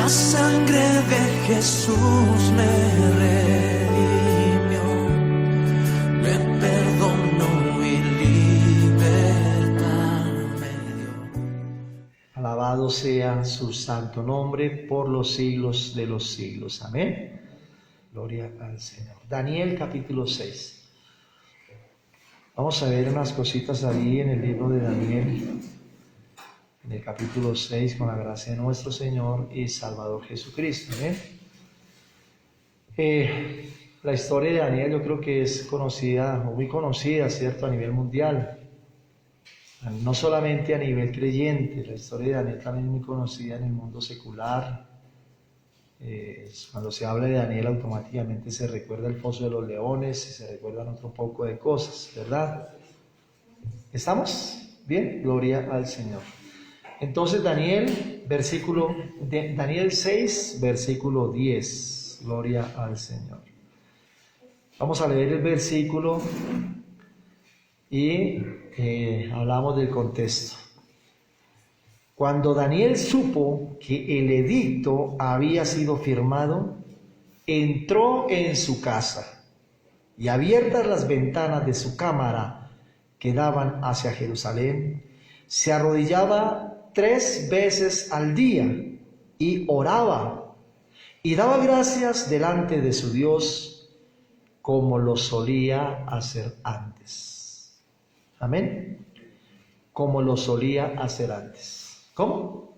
La sangre de Jesús me redimió, me perdonó y libertad me dio. Alabado sea su santo nombre por los siglos de los siglos. Amén. Gloria al Señor. Daniel capítulo 6. Vamos a ver unas cositas ahí en el libro de Daniel, en el capítulo 6, con la gracia de nuestro Señor y Salvador Jesucristo. Amén. La historia de Daniel yo creo que es conocida, o muy conocida, ¿cierto?, a nivel mundial. No solamente a nivel creyente, la historia de Daniel también es muy conocida en el mundo secular. Cuando se habla de Daniel automáticamente se recuerda el foso de los leones y se recuerdan otro poco de cosas, ¿verdad? ¿Estamos? Bien, gloria al Señor. Entonces Daniel 6, versículo 10, gloria al Señor. Vamos a leer el versículo y hablamos del contexto. Cuando Daniel supo que el edicto había sido firmado, entró en su casa y, abiertas las ventanas de su cámara que daban hacia Jerusalén, se arrodillaba 3 veces al día y oraba y daba gracias delante de su Dios como lo solía hacer antes. Amén. Como lo solía hacer antes. ¿Cómo?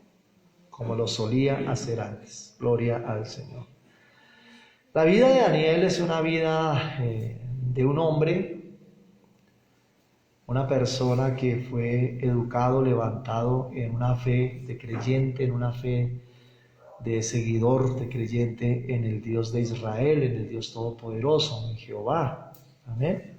Como lo solía hacer antes. Gloria al Señor. La vida de Daniel es una vida de un hombre, una persona que fue educado, levantado en una fe de creyente, en una fe de seguidor, de creyente en el Dios de Israel, en el Dios Todopoderoso, en Jehová. Amén.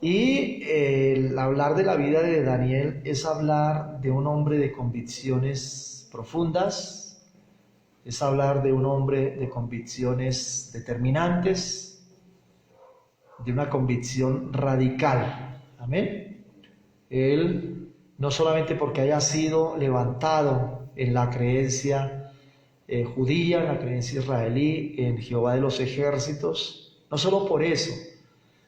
Y el hablar de la vida de Daniel es hablar de un hombre de convicciones profundas, es hablar de un hombre de convicciones determinantes, de una convicción radical. Amén. Él, no solamente porque haya sido levantado en la creencia judía, en la creencia israelí, en Jehová de los ejércitos, no solo por eso,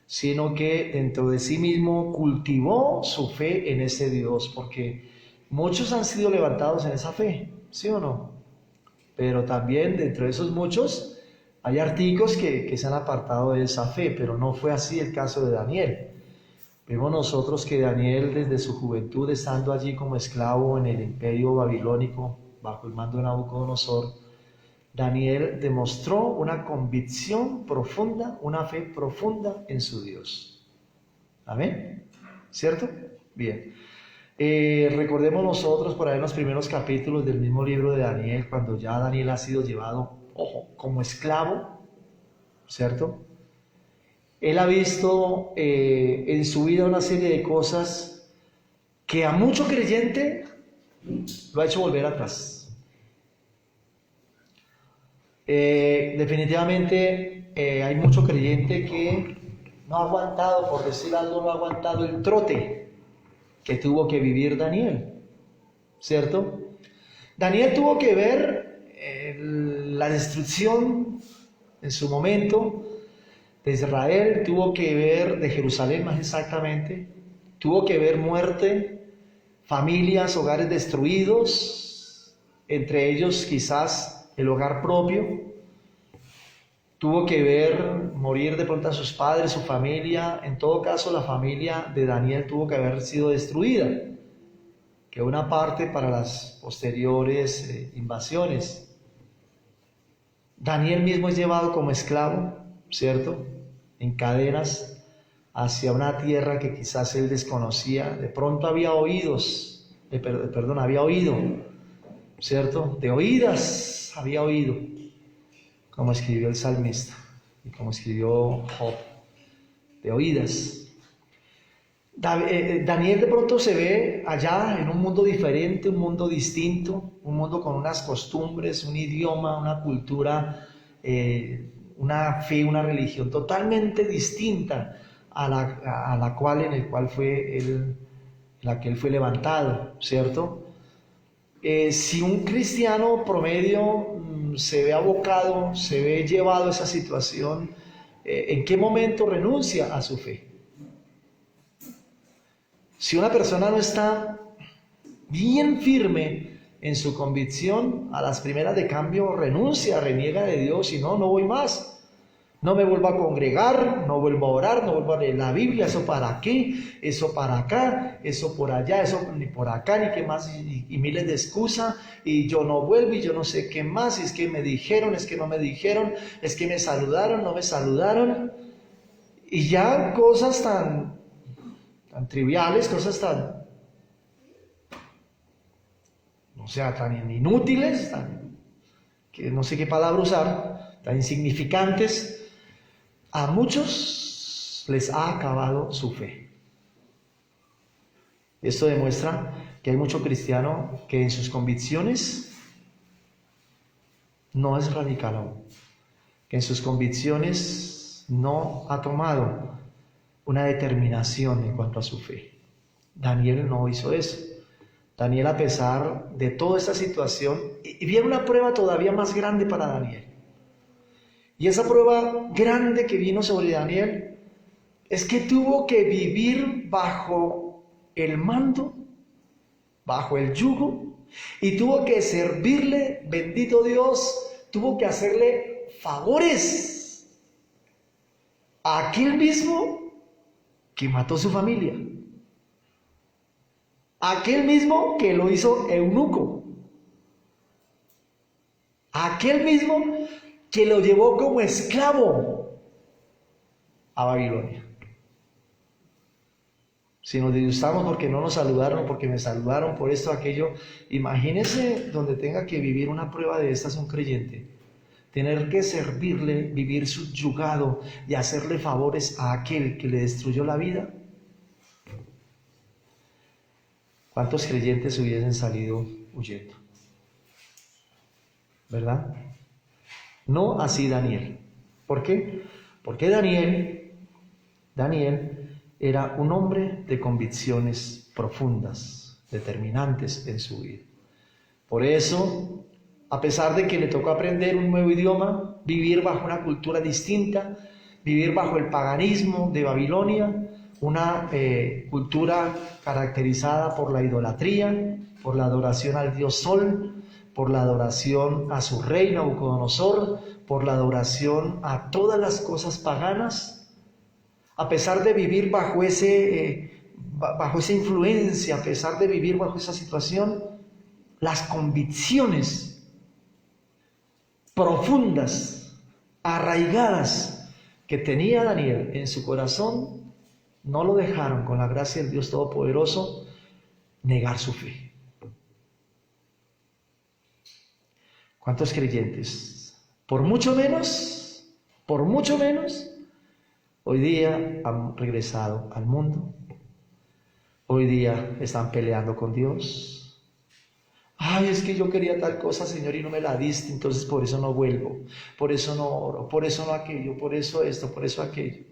sino que dentro de sí mismo cultivó su fe en ese Dios, porque muchos han sido levantados en esa fe, ¿sí o no? Pero también dentro de esos muchos hay artigos que se han apartado de esa fe, pero no fue así el caso de Daniel. Vemos nosotros que Daniel, desde su juventud, estando allí como esclavo en el imperio babilónico bajo el mando de Nabucodonosor, Daniel demostró una convicción profunda, una fe profunda en su Dios. Amén. ¿Cierto? Bien. Recordemos nosotros por ahí en los primeros capítulos del mismo libro de Daniel, cuando ya Daniel ha sido llevado, ojo, como esclavo, ¿cierto? Él ha visto en su vida una serie de cosas que a mucho creyente lo ha hecho volver atrás. Definitivamente hay mucho creyente que no ha aguantado, por decir algo, no ha aguantado el trote que tuvo que vivir Daniel, ¿cierto? Daniel tuvo que ver la destrucción en su momento de Israel, tuvo que ver de Jerusalén más exactamente, tuvo que ver muerte, familias, hogares destruidos, entre ellos quizás el hogar propio. Tuvo que ver morir de pronto a sus padres, su familia. En todo caso, la familia de Daniel tuvo que haber sido destruida, que una parte para las posteriores invasiones. Daniel mismo es llevado como esclavo, ¿cierto?, en cadenas hacia una tierra que quizás él desconocía. De pronto había oído, ¿cierto? De oídas había oído, como escribió el salmista y como escribió Job, de oídas. Daniel de pronto se ve allá en un mundo diferente, un mundo distinto, un mundo con unas costumbres, un idioma, una cultura, una fe, una religión totalmente distinta a la cual, en la que él fue levantado, ¿cierto? Si un cristiano promedio se ve abocado, se ve llevado a esa situación, ¿en qué momento renuncia a su fe? Si una persona no está bien firme en su convicción, a las primeras de cambio renuncia, reniega de Dios y no voy más. No me vuelvo a congregar, no vuelvo a orar, no vuelvo a leer la Biblia, eso para aquí, eso para acá, eso por allá, eso ni por acá, ni qué más, y miles de excusas, y yo no vuelvo, y yo no sé qué más, y es que me dijeron, es que no me dijeron, es que me saludaron, no me saludaron, y ya cosas tan triviales, cosas tan, o sea, tan inútiles, que no sé qué palabra usar, tan insignificantes. A muchos les ha acabado su fe. Esto demuestra que hay mucho cristiano que en sus convicciones no es radical aún, que en sus convicciones no ha tomado una determinación en cuanto a su fe. Daniel no hizo eso. Daniel, a pesar de toda esta situación, y viene una prueba todavía más grande para Daniel. Y esa prueba grande que vino sobre Daniel es que tuvo que vivir bajo el mando, bajo el yugo, y tuvo que servirle, bendito Dios, tuvo que hacerle favores a aquel mismo que mató su familia, a aquel mismo que lo hizo eunuco, a aquel mismo que lo llevó como esclavo a Babilonia. Si nos disgustamos porque no nos saludaron, porque me saludaron, por esto, aquello, imagínese donde tenga que vivir una prueba de estas un creyente. Tener que servirle, vivir subyugado y hacerle favores a aquel que le destruyó la vida. ¿Cuántos creyentes hubiesen salido huyendo? ¿Verdad? No así Daniel. ¿Por qué? Porque Daniel era un hombre de convicciones profundas, determinantes en su vida. Por eso, a pesar de que le tocó aprender un nuevo idioma, vivir bajo una cultura distinta, vivir bajo el paganismo de Babilonia, una cultura caracterizada por la idolatría, por la adoración al dios Sol, por la adoración a su rey Nabucodonosor, por la adoración a todas las cosas paganas. A pesar de vivir bajo esa influencia, a pesar de vivir bajo esa situación, las convicciones profundas, arraigadas que tenía Daniel en su corazón, no lo dejaron, con la gracia del Dios Todopoderoso, negar su fe. ¿Cuántos creyentes? Por mucho menos, hoy día han regresado al mundo. Hoy día están peleando con Dios. Ay, es que yo quería tal cosa, Señor, y no me la diste, entonces por eso no vuelvo, por eso no oro, por eso no aquello, por eso esto, por eso aquello.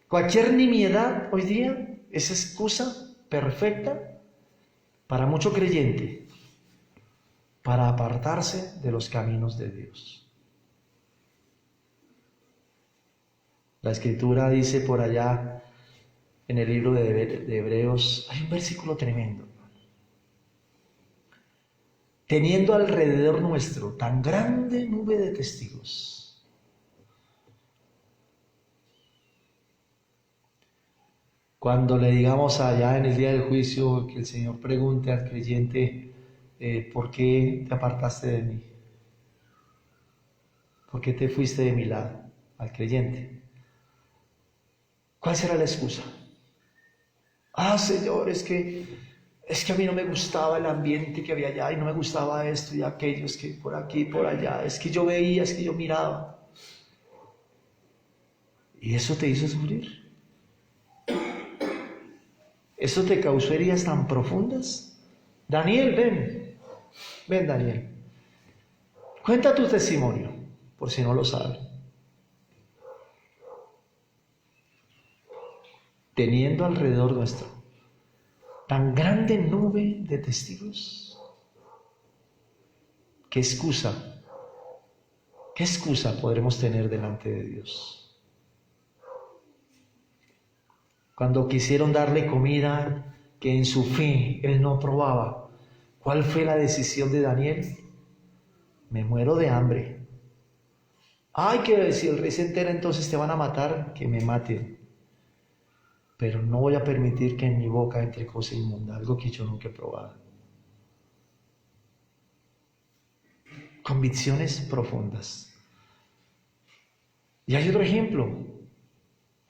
Cualquier nimiedad hoy día es excusa perfecta para mucho creyente para apartarse de los caminos de Dios. La Escritura dice por allá en el libro de Hebreos, hay un versículo tremendo. Teniendo alrededor nuestro tan grande nube de testigos. Cuando le digamos allá en el día del juicio que el Señor pregunte al creyente, ¿por qué te apartaste de mí? ¿Por qué te fuiste de mi lado? Al creyente. ¿Cuál será la excusa? Ah, Señor, es que a mí no me gustaba el ambiente que había allá y no me gustaba esto y aquello, es que por aquí y por allá, es que yo veía, es que yo miraba. ¿Y eso te hizo sufrir? ¿Eso te causó heridas tan profundas? Daniel, ven Daniel. Cuenta tu testimonio, por si no lo sabes. Teniendo alrededor nuestro tan grande nube de testigos. ¿Qué excusa? ¿Qué excusa podremos tener delante de Dios? Cuando quisieron darle comida que en su fe él no probaba, ¿cuál fue la decisión de Daniel? Me muero de hambre. Ay, que si el rey se entera entonces te van a matar, que me maten. Pero no voy a permitir que en mi boca entre cosa inmunda, algo que yo nunca he probado. Convicciones profundas. Y hay otro ejemplo,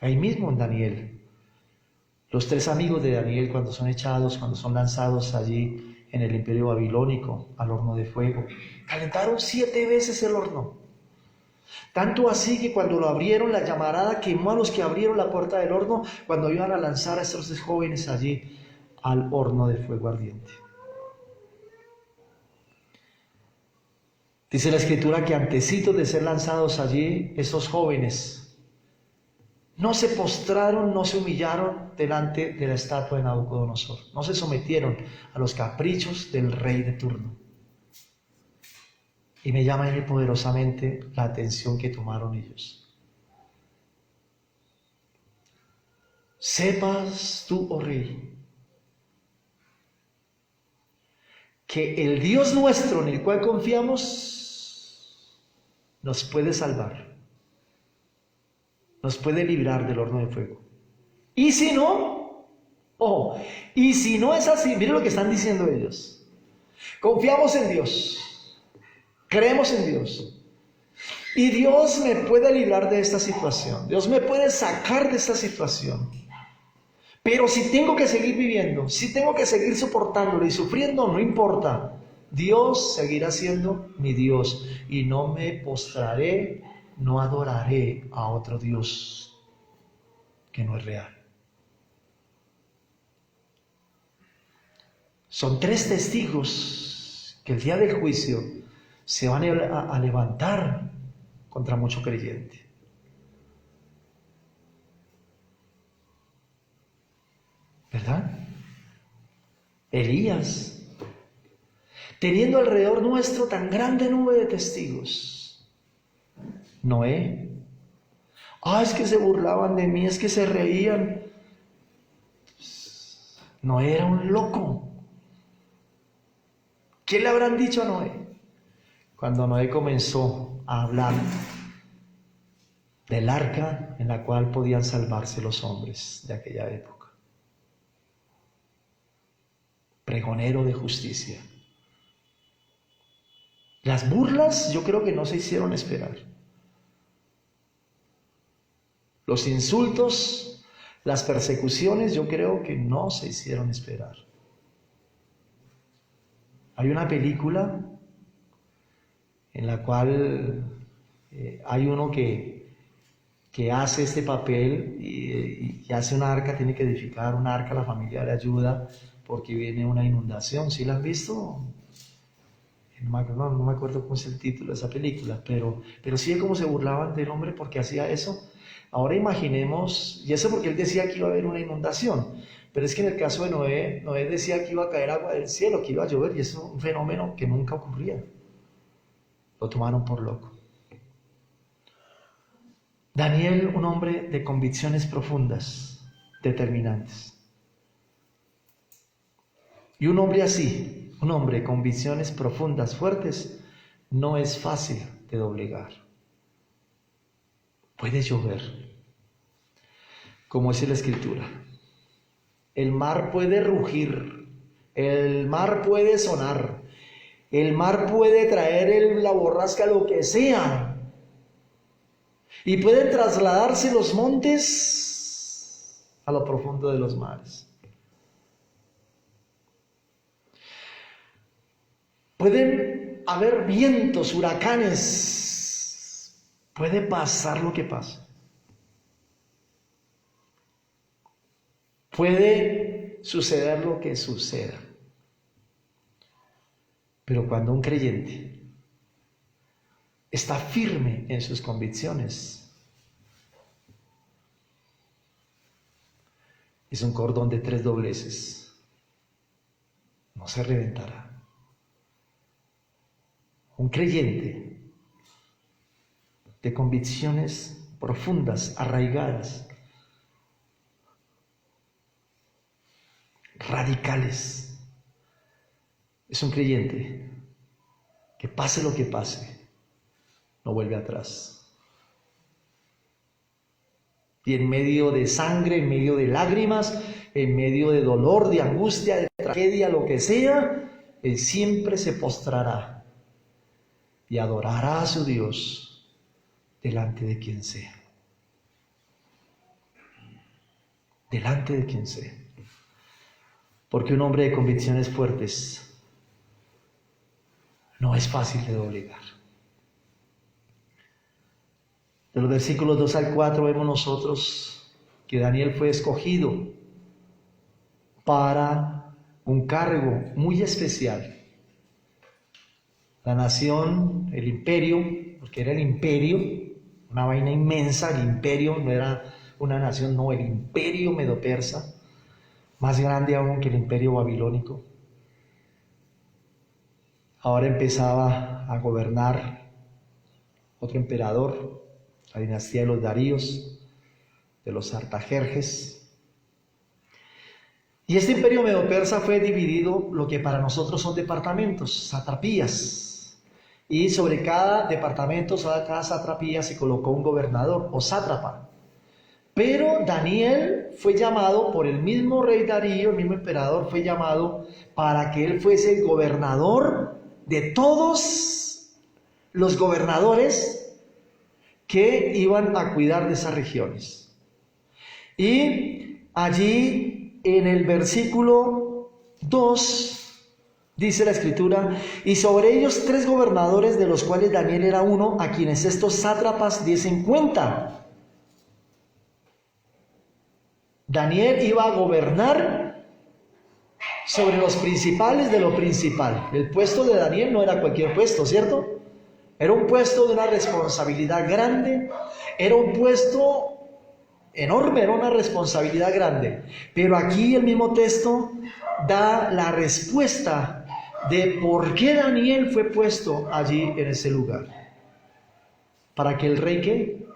ahí mismo en Daniel. Los 3 amigos de Daniel cuando son echados, cuando son lanzados allí en el imperio babilónico al horno de fuego, calentaron 7 veces el horno. Tanto así que cuando lo abrieron, la llamarada quemó a los que abrieron la puerta del horno cuando iban a lanzar a estos 3 jóvenes allí al horno de fuego ardiente. Dice la Escritura que antecitos de ser lanzados allí, esos jóvenes no se postraron, no se humillaron delante de la estatua de Nabucodonosor, no se sometieron a los caprichos del rey de turno. Y me llama muy poderosamente la atención que tomaron ellos. Sepas tú, oh rey, que el Dios nuestro en el cual confiamos nos puede salvar, nos puede librar del horno de fuego. Y si no, y si no es así, miren lo que están diciendo ellos. Confiamos en Dios. Creemos en Dios. Y Dios me puede librar de esta situación. Dios me puede sacar de esta situación. Pero si tengo que seguir viviendo, si tengo que seguir soportándolo y sufriendo, no importa. Dios seguirá siendo mi Dios. Y no me postraré, no adoraré a otro Dios que no es real. Son 3 testigos que el día del juicio se van a levantar contra mucho creyente. ¿Verdad? Elías, teniendo alrededor nuestro tan grande nube de testigos. Noé, es que se burlaban de mí, es que se reían. Noé era un loco. ¿Qué le habrán dicho a Noé? Cuando Noé comenzó a hablar del arca en la cual podían salvarse los hombres de aquella época. Pregonero de justicia. Las burlas yo creo que no se hicieron esperar. Los insultos, las persecuciones yo creo que no se hicieron esperar. Hay una película en la cual hay uno que hace este papel y hace una arca, tiene que edificar una arca, la familia le ayuda porque viene una inundación. ¿Sí la han visto? No me acuerdo cómo es el título de esa película, pero sí cómo se burlaban del hombre porque hacía eso. Ahora imaginemos, y eso porque él decía que iba a haber una inundación, pero es que en el caso de Noé decía que iba a caer agua del cielo, que iba a llover, y eso es un fenómeno que nunca ocurría. Lo tomaron por loco. Daniel, un hombre de convicciones profundas, determinantes. Y un hombre así, un hombre de convicciones profundas, fuertes, no es fácil de doblegar. Puede llover, como dice la Escritura. El mar puede rugir, el mar puede sonar, el mar puede traer la borrasca, lo que sea. Y pueden trasladarse los montes a lo profundo de los mares. Pueden haber vientos, huracanes. Puede pasar lo que pasa. Puede suceder lo que suceda. Pero cuando un creyente está firme en sus convicciones, es un cordón de 3 dobleces. No se reventará. un creyente de convicciones profundas, arraigadas, radicales. Es un creyente que pase lo que pase, no vuelve atrás. Y en medio de sangre, en medio de lágrimas, en medio de dolor, de angustia, de tragedia, lo que sea, él siempre se postrará y adorará a su Dios delante de quien sea. Delante de quien sea. Porque un hombre de convicciones fuertes no es fácil de doblegar. De los versículos 2 al 4 vemos nosotros que Daniel fue escogido para un cargo muy especial. La nación, el imperio, porque era el imperio, una vaina inmensa, el imperio no era una nación, no, el imperio medo-persa, más grande aún que el imperio babilónico. Ahora empezaba a gobernar otro emperador, la dinastía de los Daríos, de los Artajerjes. Y este imperio medo-persa fue dividido, lo que para nosotros son departamentos, satrapías. Y sobre cada departamento, sobre cada satrapía se colocó un gobernador o sátrapa. Pero Daniel fue llamado por el mismo rey Darío, el mismo emperador, fue llamado para que él fuese el gobernador de todos los gobernadores que iban a cuidar de esas regiones. Y allí en el versículo 2 dice la escritura: y sobre ellos 3 gobernadores, de los cuales Daniel era uno, a quienes estos sátrapas diesen cuenta. Daniel iba a gobernar sobre los principales de lo principal. El puesto de Daniel no era cualquier puesto, ¿cierto? Era un puesto de una responsabilidad grande, era un puesto enorme, era una responsabilidad grande. Pero aquí el mismo texto da la respuesta de por qué Daniel fue puesto allí en ese lugar. Para que el rey, ¿qué?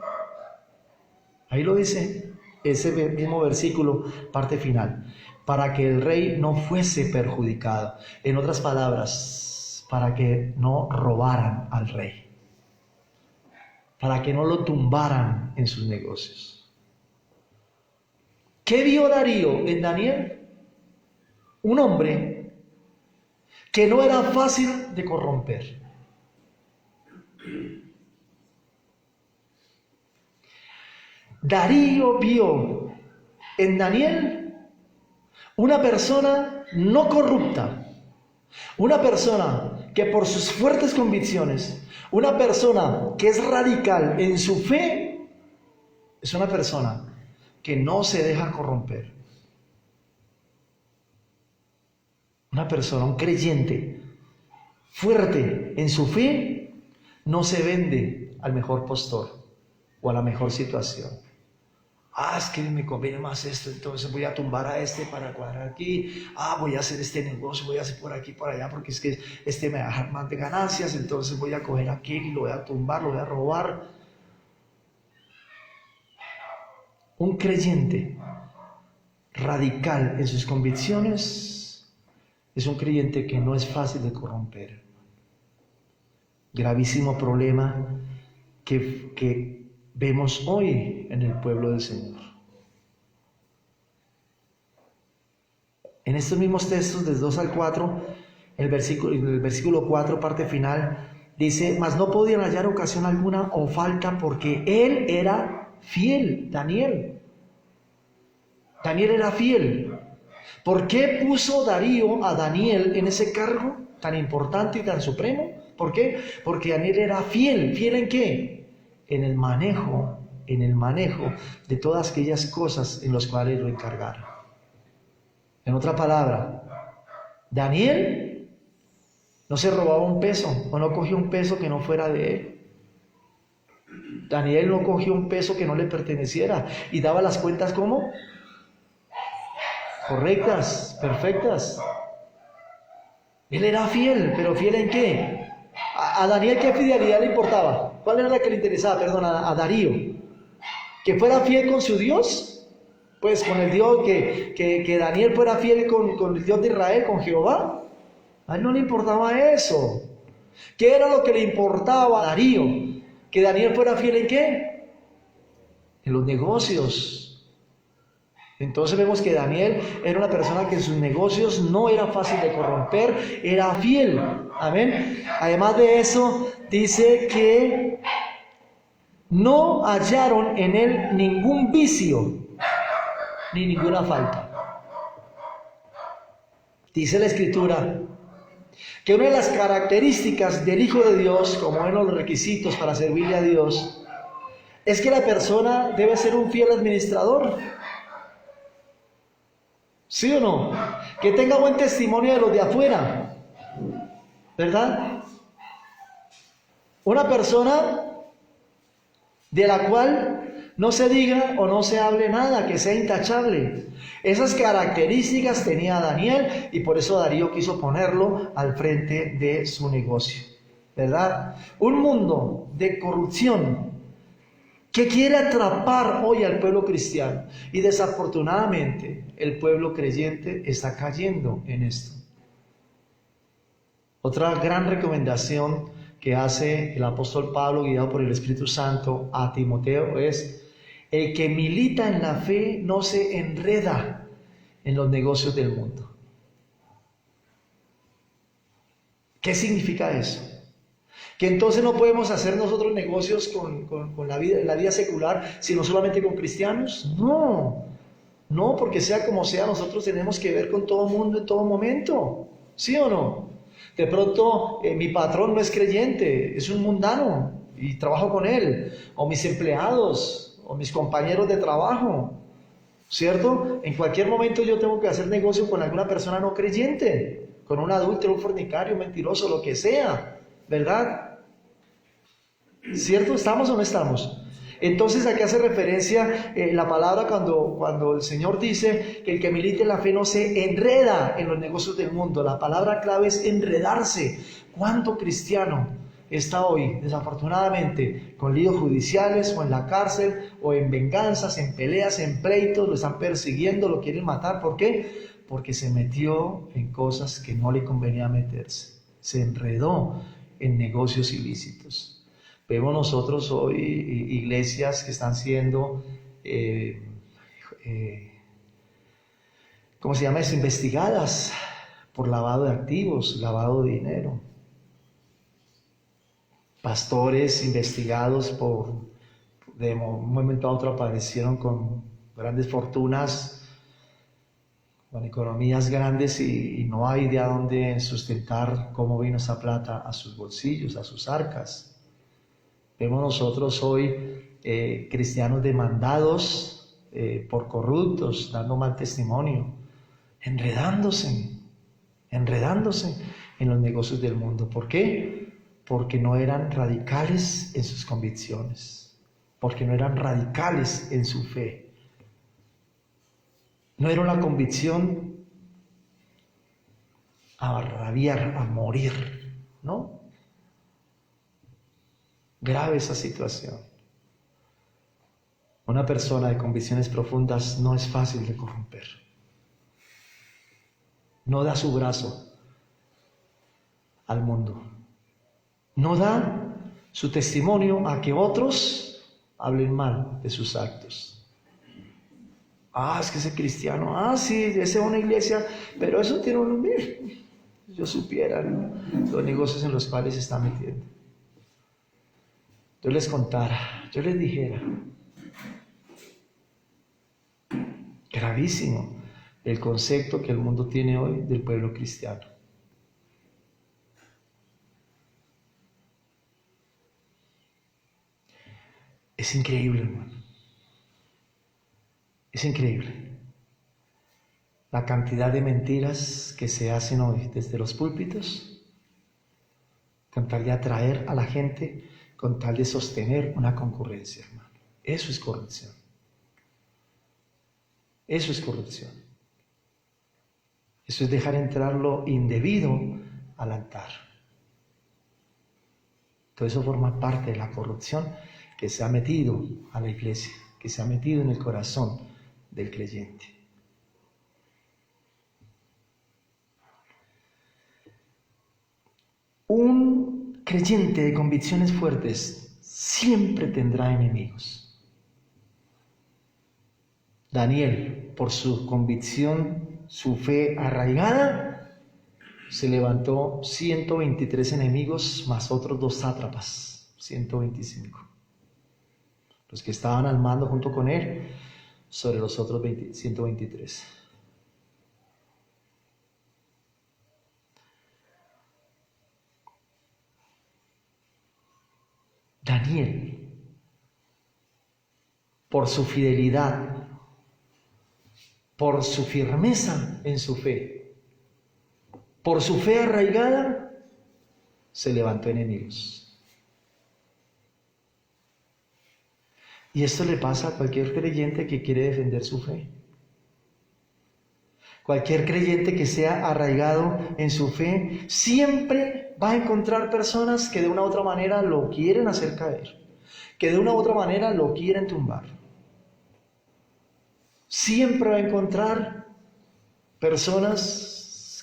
Ahí lo dice, ese mismo versículo, parte final. Para que el rey no fuese perjudicado. En otras palabras, para que no robaran al rey, para que no lo tumbaran en sus negocios. ¿Qué vio Darío en Daniel? Un hombre que no era fácil de corromper. Darío vio en Daniel una persona no corrupta, una persona que por sus fuertes convicciones, una persona que es radical en su fe, es una persona que no se deja corromper. Una persona, un creyente fuerte en su fe, no se vende al mejor postor o a la mejor situación. Es que me conviene más esto, entonces voy a tumbar a este para cuadrar aquí. Voy a hacer este negocio, voy a hacer por aquí, por allá, porque es que este me va a dejar más de ganancias, entonces voy a coger aquel y lo voy a tumbar, lo voy a robar. Un creyente radical en sus convicciones es un creyente que no es fácil de corromper. Gravísimo problema que vemos hoy en el pueblo del Señor. En estos mismos textos, desde 2 al 4, el versículo 4, parte final, dice: mas no podían hallar ocasión alguna o falta, porque él era fiel. Daniel era fiel. ¿Por qué puso Darío a Daniel en ese cargo tan importante y tan supremo? ¿Por qué? Porque Daniel era fiel. ¿Fiel en qué? En el manejo de todas aquellas cosas en las cuales lo encargaron. En otra palabra, Daniel no se robaba un peso, o no cogió un peso que no fuera de él. Daniel no cogió un peso que no le perteneciera y daba las cuentas ¿cómo? Correctas, perfectas. Él era fiel, pero ¿fiel en qué? A Daniel, ¿qué fidelidad le importaba? ¿Cuál era la que le interesaba? Perdón, a Darío. ¿Que fuera fiel con su Dios? Pues con el Dios, que Daniel fuera fiel con el Dios de Israel, con Jehová. A él no le importaba eso. ¿Qué era lo que le importaba a Darío? Que Daniel fuera fiel ¿en qué? En los negocios. Entonces vemos que Daniel era una persona que en sus negocios no era fácil de corromper, era fiel. Amén. Además de eso, dice que no hallaron en él ningún vicio ni ninguna falta. Dice la Escritura que una de las características del Hijo de Dios, como uno de los requisitos para servirle a Dios, es que la persona debe ser un fiel administrador. ¿Sí o no? Que tenga buen testimonio de los de afuera, ¿verdad? Una persona de la cual no se diga o no se hable nada, que sea intachable. Esas características tenía Daniel y por eso Darío quiso ponerlo al frente de su negocio, ¿verdad? Un mundo de corrupción que quiere atrapar hoy al pueblo cristiano y desafortunadamente el pueblo creyente está cayendo en esto. Otra gran recomendación que hace el apóstol Pablo, guiado por el Espíritu Santo, a Timoteo es: el que milita en la fe no se enreda en los negocios del mundo. ¿Qué significa eso? Que entonces no podemos hacer nosotros negocios con la vida secular, sino solamente con cristianos. No, porque sea como sea, nosotros tenemos que ver con todo el mundo en todo momento. ¿Sí o no? De pronto mi patrón no es creyente, es un mundano y trabajo con él, o mis empleados, o mis compañeros de trabajo, ¿cierto? En cualquier momento yo tengo que hacer negocio con alguna persona no creyente, con un adúltero, un fornicario, un mentiroso, lo que sea, ¿verdad? ¿Cierto? ¿Estamos o no estamos? Entonces aquí hace referencia la palabra cuando el Señor dice que el que milite en la fe no se enreda en los negocios del mundo. La palabra clave es enredarse. ¿Cuánto cristiano está hoy, desafortunadamente, con líos judiciales o en la cárcel o en venganzas, en peleas, en pleitos? Lo están persiguiendo, lo quieren matar. ¿Por qué? Porque se metió en cosas que no le convenía meterse. Se enredó en negocios ilícitos. Vemos nosotros hoy iglesias que están siendo, ¿cómo se llama eso? Investigadas por lavado de activos, lavado de dinero. Pastores investigados de un momento a otro aparecieron con grandes fortunas, con economías grandes y no hay de dónde sustentar cómo vino esa plata a sus bolsillos, a sus arcas. Vemos nosotros hoy cristianos demandados por corruptos, dando mal testimonio, enredándose en los negocios del mundo. ¿Por qué? Porque no eran radicales en sus convicciones, porque no eran radicales en su fe. No era una convicción a rabiar, a morir, ¿no? Grave esa situación. Una persona de convicciones profundas no es fácil de corromper. No da su brazo al mundo. No da su testimonio a que otros hablen mal de sus actos. Es que ese cristiano, sí, ese es una iglesia, pero eso tiene un... Yo supiera, ¿no?, los negocios en los cuales se está metiendo. Yo les contara, yo les dijera, gravísimo el concepto que el mundo tiene hoy del pueblo cristiano. Es increíble, hermano. Es increíble la cantidad de mentiras que se hacen hoy desde los púlpitos con tal de atraer a la gente, con tal de sostener una concurrencia, hermano. Eso es corrupción. Eso es corrupción. Eso es dejar entrar lo indebido al altar. Todo eso forma parte de la corrupción que se ha metido a la iglesia, que se ha metido en el corazón del creyente. Un creyente de convicciones fuertes siempre tendrá enemigos. Daniel, por su convicción, su fe arraigada, se levantó 123 enemigos más otros 2 sátrapas, 125. Los que estaban al mando junto con él sobre los otros 123. Daniel, por su fidelidad, por su firmeza en su fe, por su fe arraigada, se levantó enemigos. Y esto le pasa a cualquier creyente que quiere defender su fe. Cualquier creyente que sea arraigado en su fe siempre va a encontrar personas que de una u otra manera lo quieren hacer caer, que de una u otra manera lo quieren tumbar. Siempre va a encontrar personas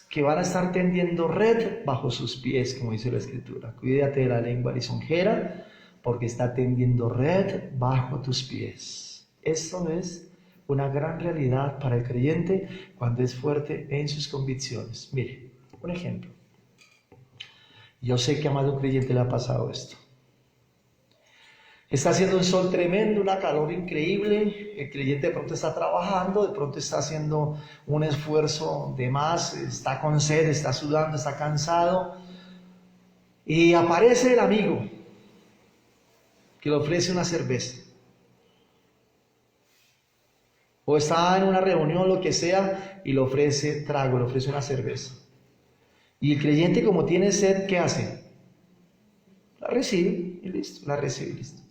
que van a estar tendiendo red bajo sus pies, como dice la Escritura. Cuídate de la lengua lisonjera, porque está tendiendo red bajo tus pies. Esto es una gran realidad para el creyente cuando es fuerte en sus convicciones. Mire, un ejemplo. Yo sé que a más de un creyente le ha pasado esto. Está haciendo un sol tremendo, una calor increíble, el creyente de pronto está trabajando, de pronto está haciendo un esfuerzo de más, está con sed, está sudando, está cansado, y aparece el amigo que le ofrece una cerveza. O está en una reunión, lo que sea, y le ofrece trago, le ofrece una cerveza. Y el creyente, como tiene sed, ¿qué hace? La recibe y listo, la recibe y listo.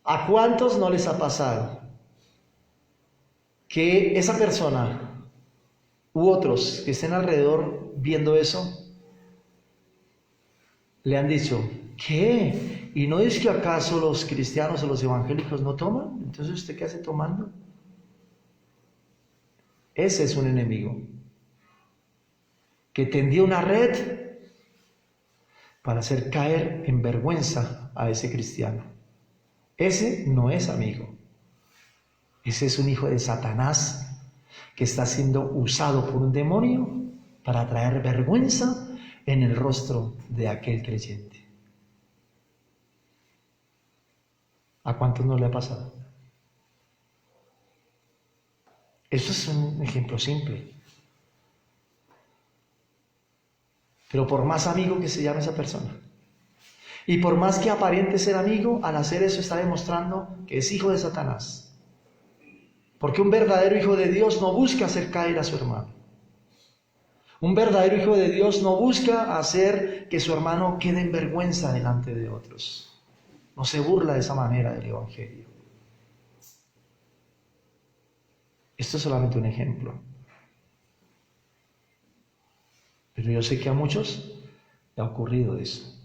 ¿A cuántos no les ha pasado que esa persona u otros que estén alrededor viendo eso le han dicho, ¿qué? ¿Y no es que acaso los cristianos o los evangélicos no toman? Entonces, ¿usted qué hace tomando? Ese es un enemigo que tendió una red para hacer caer en vergüenza a ese cristiano. Ese no es amigo. Ese es un hijo de Satanás que está siendo usado por un demonio para traer vergüenza en el rostro de aquel creyente. ¿A cuántos no le ha pasado? Eso es un ejemplo simple. Pero por más amigo que se llame esa persona, y por más que aparente ser amigo, al hacer eso está demostrando que es hijo de Satanás. Porque un verdadero hijo de Dios no busca hacer caer a su hermano. Un verdadero hijo de Dios no busca hacer que su hermano quede en vergüenza delante de otros. No se burla de esa manera del Evangelio. Esto es solamente un ejemplo. Pero yo sé que a muchos le ha ocurrido eso.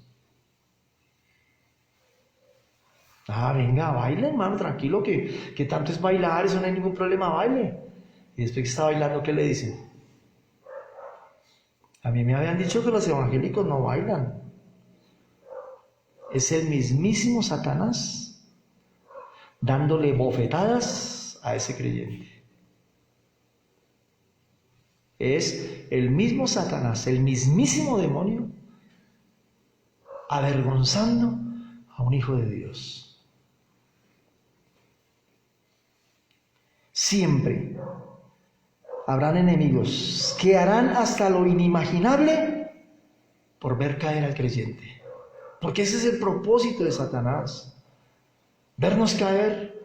Venga, baile, hermano, tranquilo, que tanto es bailar, eso no hay ningún problema, baile. Y después que está bailando, ¿qué le dicen? A mí me habían dicho que los evangélicos no bailan. Es el mismísimo Satanás dándole bofetadas a ese creyente. Es el mismo Satanás, el mismísimo demonio, avergonzando a un hijo de Dios. Siempre habrán enemigos que harán hasta lo inimaginable por ver caer al creyente. Porque ese es el propósito de Satanás, vernos caer.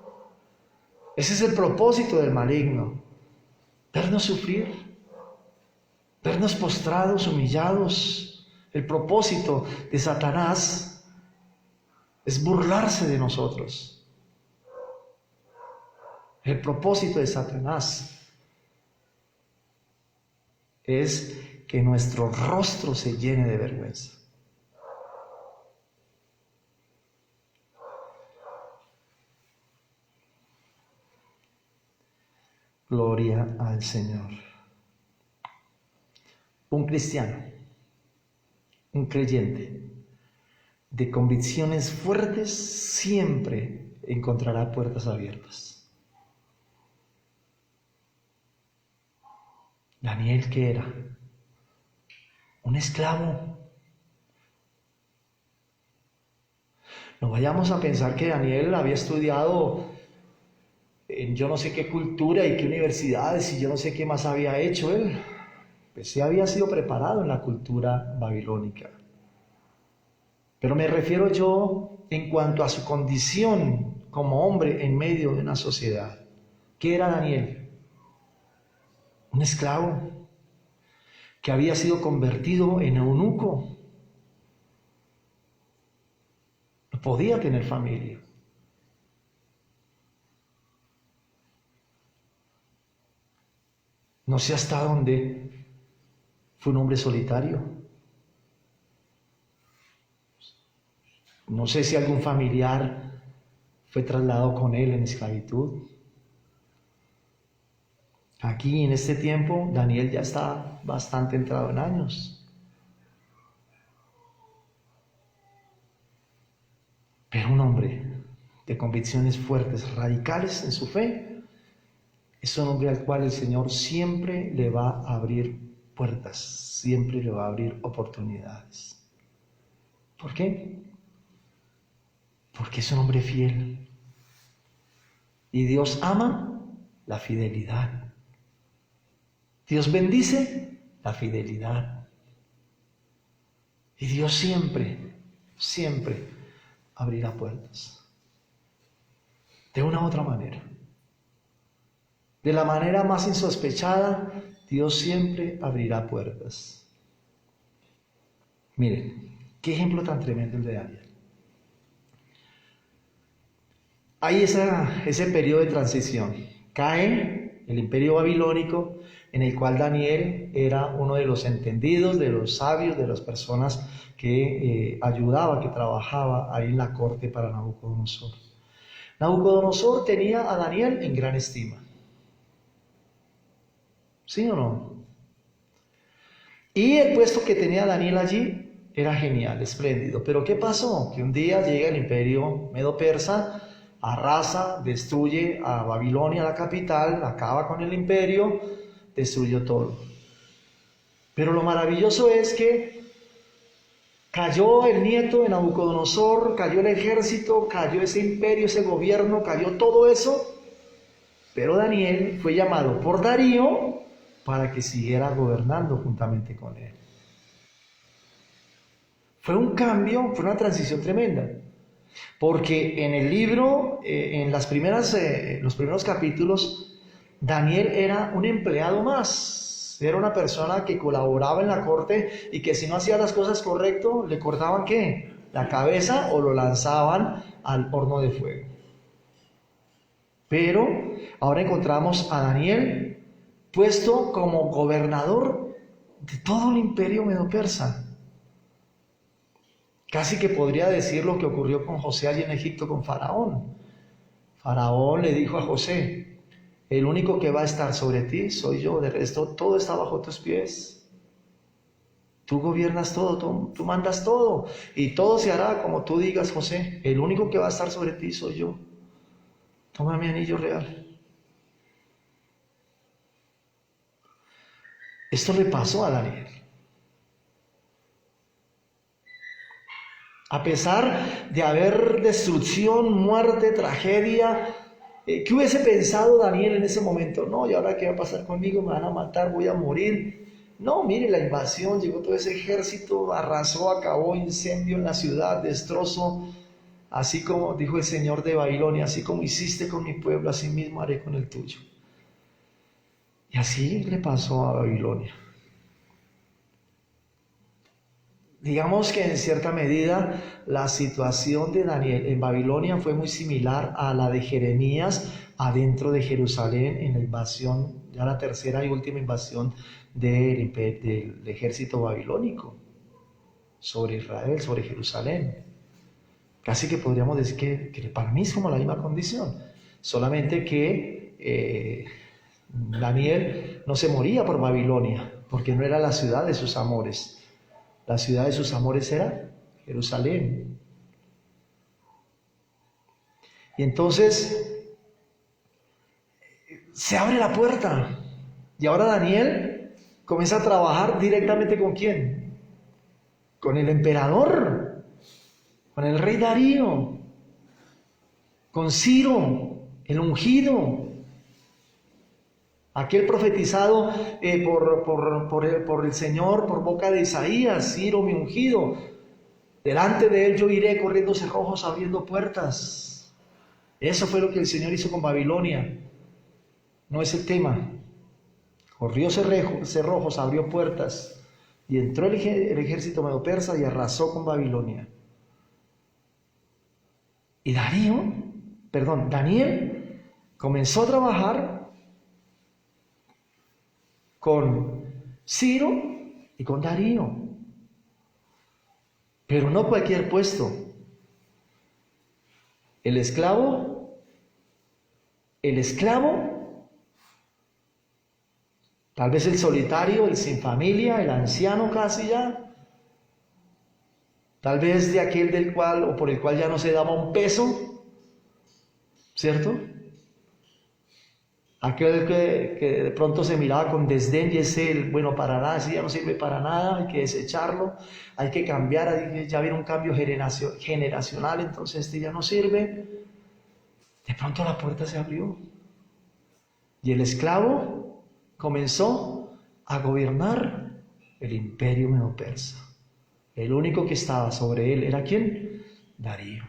Ese es el propósito del maligno, vernos sufrir, vernos postrados, humillados. El propósito de Satanás es burlarse de nosotros. El propósito de Satanás es que nuestro rostro se llene de vergüenza. Gloria al Señor. Un cristiano, un creyente de convicciones fuertes siempre encontrará puertas abiertas. Daniel, ¿qué era? Un esclavo. No vayamos a pensar que Daniel había estudiado en yo no sé qué cultura y qué universidades y yo no sé qué más había hecho él. Pues sí había sido preparado en la cultura babilónica. Pero me refiero yo en cuanto a su condición como hombre en medio de una sociedad. ¿Qué era Daniel? Un esclavo que había sido convertido en eunuco. No podía tener familia. No sé hasta dónde fue un hombre solitario. No sé si algún familiar fue trasladado con él en esclavitud. Aquí en este tiempo Daniel ya está bastante entrado en años. Pero un hombre de convicciones fuertes, radicales en su fe, es un hombre al cual el Señor siempre le va a abrir puertas, siempre le va a abrir oportunidades. ¿Por qué? Porque es un hombre fiel. Y Dios ama la fidelidad. Dios bendice la fidelidad. Y Dios siempre, siempre abrirá puertas. De una u otra manera. De la manera más insospechada, Dios siempre abrirá puertas. Miren, qué ejemplo tan tremendo el de Daniel. Hay ese periodo de transición. Cae el imperio babilónico, en el cual Daniel era uno de los entendidos, de los sabios, de las personas que ayudaba, que trabajaba ahí en la corte para Nabucodonosor. Nabucodonosor tenía a Daniel en gran estima. ¿Sí o no? Y el puesto que tenía Daniel allí era genial, espléndido. Pero ¿qué pasó? Que un día llega el imperio medo-persa, arrasa, destruye a Babilonia, la capital, acaba con el imperio, destruyó todo. Pero lo maravilloso es que cayó el nieto de Nabucodonosor, cayó el ejército, cayó ese imperio, ese gobierno, cayó todo eso. Pero Daniel fue llamado por Darío para que siguiera gobernando juntamente con él. Fue un cambio, fue una transición tremenda. Porque en el libro, en los primeros capítulos, Daniel era un empleado más. Era una persona que colaboraba en la corte y que si no hacía las cosas correcto, le cortaban ¿qué? La cabeza o lo lanzaban al horno de fuego. Pero ahora encontramos a Daniel puesto como gobernador de todo el imperio medo-persa. Casi que podría decir lo que ocurrió con José allí en Egipto con Faraón. Faraón le dijo a José: el único que va a estar sobre ti soy yo, de resto todo está bajo tus pies. Tú gobiernas todo, tú mandas todo, y todo se hará como tú digas, José. El único que va a estar sobre ti soy yo. Toma mi anillo real. Esto le pasó a Daniel. A pesar de haber destrucción, muerte, tragedia, ¿qué hubiese pensado Daniel en ese momento? No, ¿y ahora qué va a pasar conmigo? Me van a matar, voy a morir. No, mire, la invasión, llegó todo ese ejército, arrasó, acabó, incendio en la ciudad, destrozo. Así como dijo el Señor de Babilonia, así como hiciste con mi pueblo, así mismo haré con el tuyo. Y así le pasó a Babilonia. Digamos que en cierta medida la situación de Daniel en Babilonia fue muy similar a la de Jeremías adentro de Jerusalén en la invasión, ya la tercera y última invasión del ejército babilónico sobre Israel, sobre Jerusalén. Casi que podríamos decir que para mí es como la misma condición, solamente que Daniel no se moría por Babilonia, porque no era la ciudad de sus amores. La ciudad de sus amores era Jerusalén. Y entonces se abre la puerta. Y ahora Daniel comienza a trabajar directamente ¿con quién? Con el emperador, con el rey Darío, con Ciro, el ungido, aquel profetizado por el Señor por boca de Isaías, Ciro mi ungido. Delante de él yo iré corriendo cerrojos, abriendo puertas. Eso fue lo que el Señor hizo con Babilonia. No es el tema. Corrió cerrojos, abrió puertas y entró el ejército medo-persa y arrasó con Babilonia. Y Daniel comenzó a trabajar con Ciro y con Darío. Pero no cualquier puesto. El esclavo, tal vez el solitario, el sin familia, el anciano casi ya, tal vez de aquel del cual o por el cual ya no se daba un peso, ¿cierto? Aquel que de pronto se miraba con desdén y ese, bueno, para nada, ese ya no sirve para nada, hay que desecharlo, hay que cambiar, ya viene un cambio generacional, entonces este ya no sirve. De pronto la puerta se abrió y el esclavo comenzó a gobernar el imperio medo-persa. El único que estaba sobre él era ¿quién? Darío.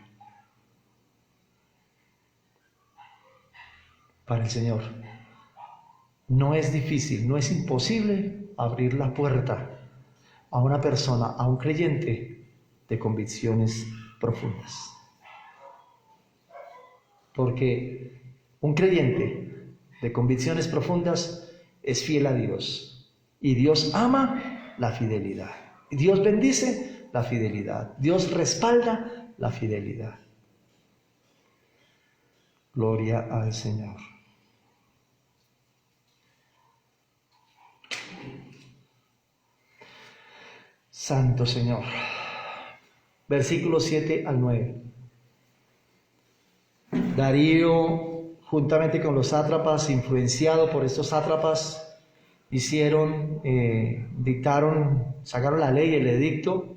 Para el Señor no es difícil, no es imposible abrir la puerta a una persona, a un creyente de convicciones profundas. Porque un creyente de convicciones profundas es fiel a Dios. Y Dios ama la fidelidad. Dios bendice la fidelidad. Dios respalda la fidelidad. Gloria al Señor. Santo Señor. Versículos 7 al 9. Darío, juntamente con los sátrapas, influenciado por estos sátrapas, sacaron la ley, el edicto,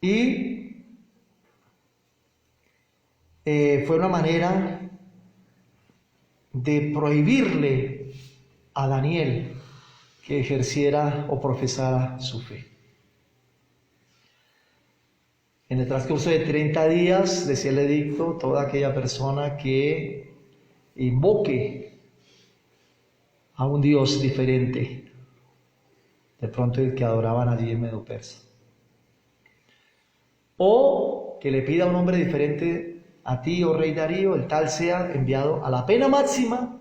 y fue una manera de prohibirle a Daniel que ejerciera o profesara su fe. En el transcurso de 30 días, decía el edicto, toda aquella persona que invoque a un Dios diferente, de pronto el que adoraban allí en Medo-Persa, o que le pida a un hombre diferente a ti, oh rey Darío, el tal sea enviado a la pena máxima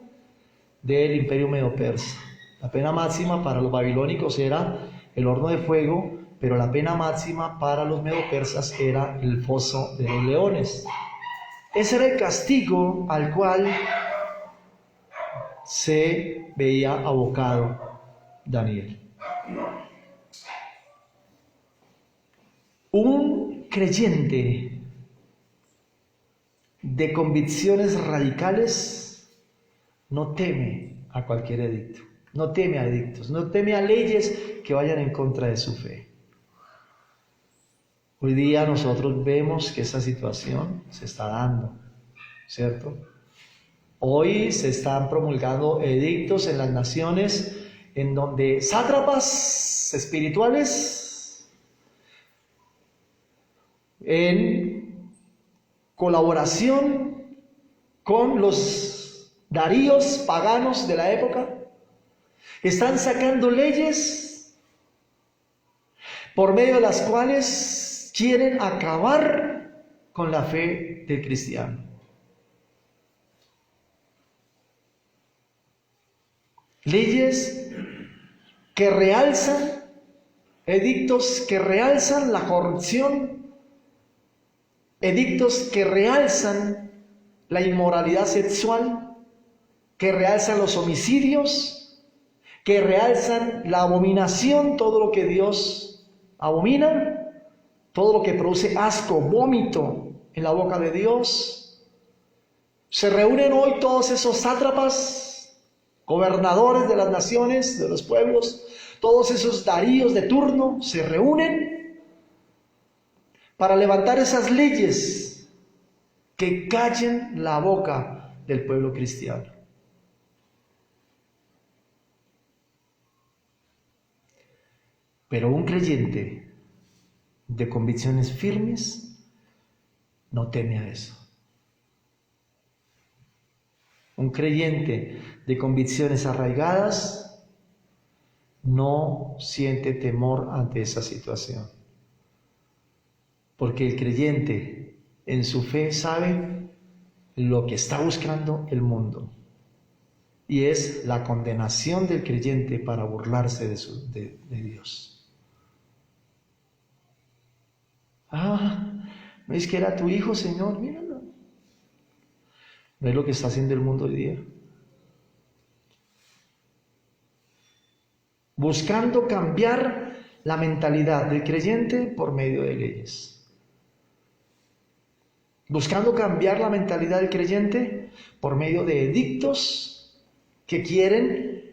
del imperio Medo-Persa. La pena máxima para los babilónicos era el horno de fuego, pero la pena máxima para los medo-persas era el foso de los leones. Ese era el castigo al cual se veía abocado Daniel. Un creyente de convicciones radicales no teme a cualquier edicto, no teme a edictos, no teme a leyes que vayan en contra de su fe. Hoy día nosotros vemos que esa situación se está dando, ¿cierto? Hoy se están promulgando edictos en las naciones en donde sátrapas espirituales, en colaboración con los daríos paganos de la época, están sacando leyes por medio de las cuales quieren acabar con la fe del cristiano. Leyes que realzan, edictos que realzan la corrupción, edictos que realzan la inmoralidad sexual, que realzan los homicidios, que realzan la abominación, todo lo que Dios abomina, todo lo que produce asco, vómito en la boca de Dios. Se reúnen hoy todos esos sátrapas, gobernadores de las naciones, de los pueblos, todos esos daríos de turno, se reúnen para levantar esas leyes que callen la boca del pueblo cristiano. Pero un creyente de convicciones firmes no teme a eso. Un creyente de convicciones arraigadas no siente temor ante esa situación. Porque el creyente en su fe sabe lo que está buscando el mundo. Y es la condenación del creyente para burlarse de Dios. ¿No es que era tu hijo, Señor? Míralo. ¿No es lo que está haciendo el mundo hoy día? Buscando cambiar la mentalidad del creyente por medio de leyes. Buscando cambiar la mentalidad del creyente por medio de edictos que quieren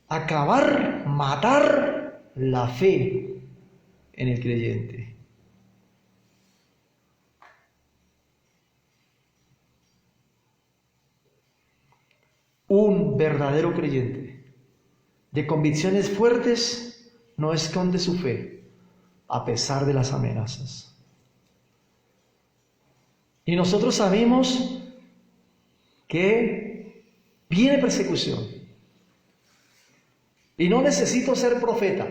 acabar, matar la fe en el creyente. Un verdadero creyente de convicciones fuertes no esconde su fe a pesar de las amenazas. Y nosotros sabemos que viene persecución. Y no necesito ser profeta.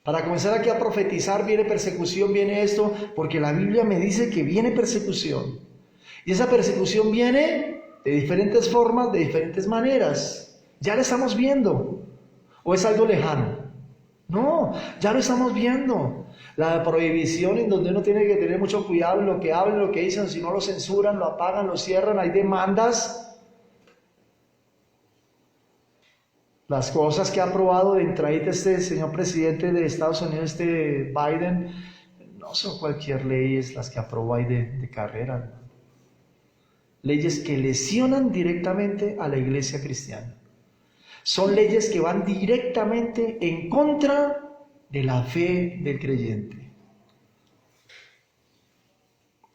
Para comenzar aquí a profetizar, viene persecución, viene esto, porque la Biblia me dice que viene persecución. Y esa persecución viene de diferentes formas, de diferentes maneras. Ya lo estamos viendo. ¿O es algo lejano? No, ya lo estamos viendo. La prohibición en donde uno tiene que tener mucho cuidado en lo que hablan, lo que dicen, si no lo censuran, lo apagan, lo cierran, hay demandas. Las cosas que ha aprobado de entradita este señor presidente de Estados Unidos, Biden, no son cualquier leyes las que aprobó ahí de carrera. Leyes que lesionan directamente a la iglesia cristiana. Son leyes que van directamente en contra de la fe del creyente.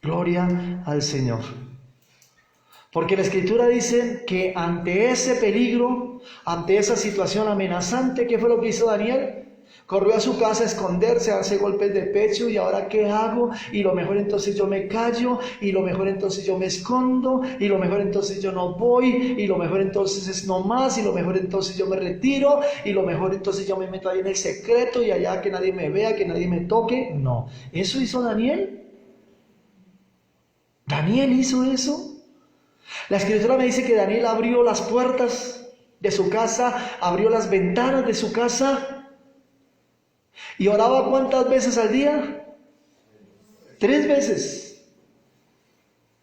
Gloria al Señor. Porque la Escritura dice que ante ese peligro, ante esa situación amenazante, ¿qué fue lo que hizo Daniel? Corrió a su casa a esconderse, a darse golpes de pecho, y ahora ¿qué hago? Y lo mejor entonces yo me callo, y lo mejor entonces yo me escondo, y lo mejor entonces yo no voy, y lo mejor entonces es no más, y lo mejor entonces yo me retiro, y lo mejor entonces yo me meto ahí en el secreto, y allá que nadie me vea, que nadie me toque. No, ¿eso hizo Daniel? ¿Daniel hizo eso? La Escritura me dice que Daniel abrió las puertas de su casa, abrió las ventanas de su casa, ¿y oraba cuántas veces al día? 3 veces.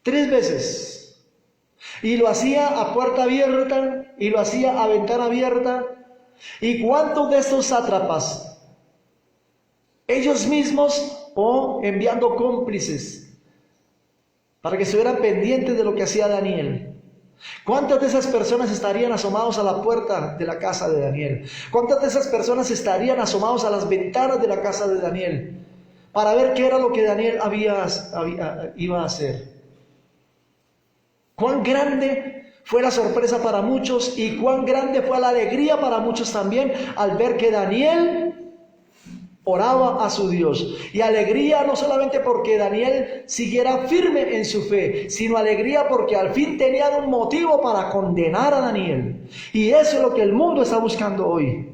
3 veces. Y lo hacía a puerta abierta, y lo hacía a ventana abierta. ¿Y cuántos de estos sátrapas, ellos mismos o enviando cómplices para que estuvieran pendientes de lo que hacía Daniel? ¿Cuántas de esas personas estarían asomados a la puerta de la casa de Daniel? ¿Cuántas de esas personas estarían asomados a las ventanas de la casa de Daniel para ver qué era lo que Daniel iba a hacer? ¿Cuán grande fue la sorpresa para muchos y cuán grande fue la alegría para muchos también al ver que Daniel oraba a su Dios? Y alegría no solamente porque Daniel siguiera firme en su fe, sino alegría porque al fin tenía un motivo para condenar a Daniel. Y eso es lo que el mundo está buscando hoy.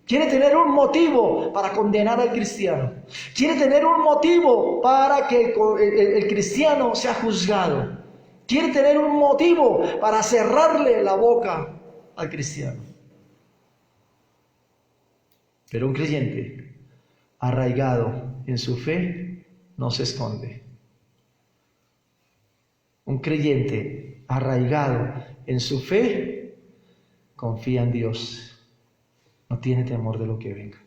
Quiere tener un motivo para condenar al cristiano. Quiere tener un motivo para que el cristiano sea juzgado. Quiere tener un motivo para cerrarle la boca al cristiano. Pero un creyente arraigado en su fe no se esconde. Un creyente arraigado en su fe confía en Dios, no tiene temor de lo que venga.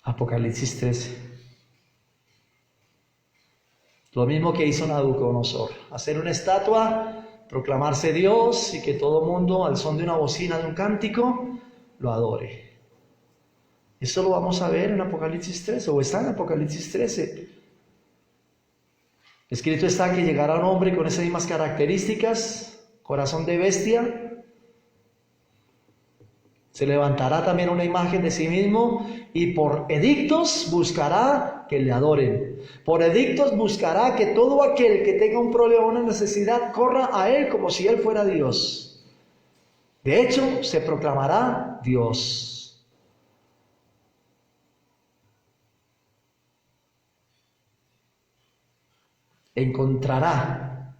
Apocalipsis 13. Lo mismo que hizo Nabucodonosor, hacer una estatua, proclamarse Dios y que todo mundo al son de una bocina, de un cántico, lo adore. Eso lo vamos a ver en Apocalipsis 13, o está en Apocalipsis 13. Escrito está que llegará un hombre con esas mismas características, corazón de bestia. Se levantará también una imagen de sí mismo y por edictos buscará que le adoren. Por edictos buscará que todo aquel que tenga un problema o una necesidad corra a él como si él fuera Dios. De hecho, se proclamará Dios. Encontrará